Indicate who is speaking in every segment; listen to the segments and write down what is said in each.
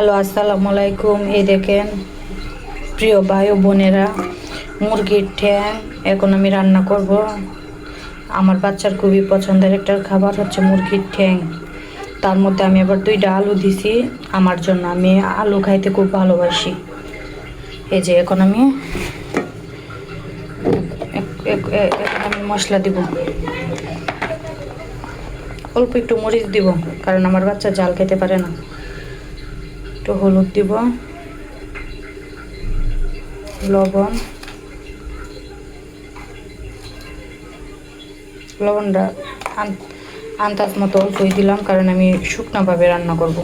Speaker 1: Hello, আসসালামু আলাইকুম। এই দেখেন প্রিয় ভাই ও বোনেরা, মুরগির ঠ্যাং এখন আমি রান্না করব। আমার বাচ্চার খুবই পছন্দের একটা খাবার হচ্ছে মুরগির ঠ্যাং। তার মধ্যে আমি আবার 2টা আলু দিছি আমার জন্য, আমি আলু খাইতে খুব ভালোবাসি। এই যে এখন আমি মশলা দিব, অল্প একটু মরিচ দিব কারণ আমার বাচ্চা ঝাল খেতে পারে না। একটু হলুদ দিব, লবণটা আন্দাজ মতো অল্পই দিলাম কারণ আমি শুকনোভাবে রান্না করব।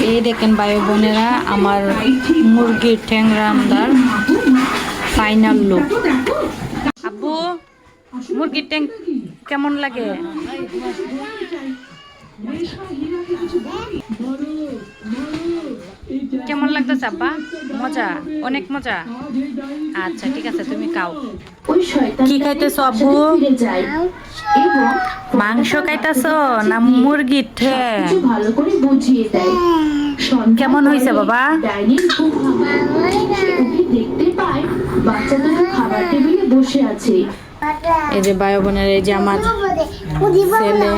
Speaker 1: এই দেখেন ভাই বোনেরা, আমার মুরগির ঠ্যাং রান্নার ফাইনাল লুক। আব্বু, মুরগির ঠ্যাং কেমন লাগে? কেমন লাগতেছে আব্বা? মজা, অনেক মজা। আচ্ছা ঠিক আছে, তুমি খাও। কি খাইতেছ আব্বু? মাংস খাইতেছ না মুরগির ঠ্যাং? কেমন হয়েছে বাবা? এই যে ভাই বোনের, এই যে আমার ছেলে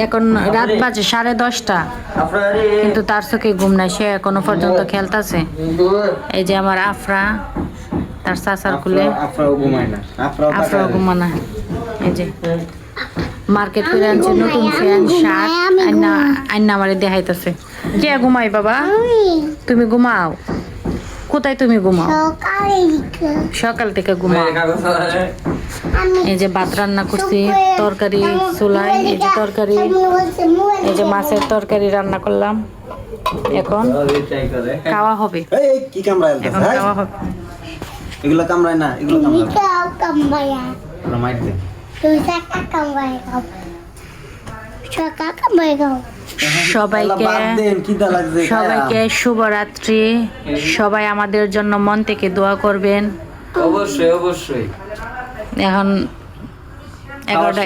Speaker 1: এখন রাত বাজে 10:30, কিন্তু তার চোখে ঘুম নাই, সে এখনো পর্যন্ত খেলতেছে। এই যে আমার আফরা তার চাচার কুলে, আফরাও ঘুমায় না। এই যে মার্কেট করে আনছে নতুন ফ্যান শার্ট, আইনা আমারে দেখাইতেছে। কে ঘুমাই বাবা? তুমি ঘুমাও? কোথায় তুমি ঘুমাও? সকাল থেকে ঘুমাও। এই যে ভাত রান্না করছি, তরকারি চুলায়, এই যে তরকারি, এই যে মাছের তরকারি রান্না করলাম। এখন খাওয়া হবে, এখন খাওয়া হবে।
Speaker 2: এগুলো কামড়ায় না, এগুলো
Speaker 1: সবাইকে শুভরাত্রি। সবাই আমাদের জন্য মন থেকে দোয়া করবেন।
Speaker 2: অবশ্যই।
Speaker 1: এখন 11টা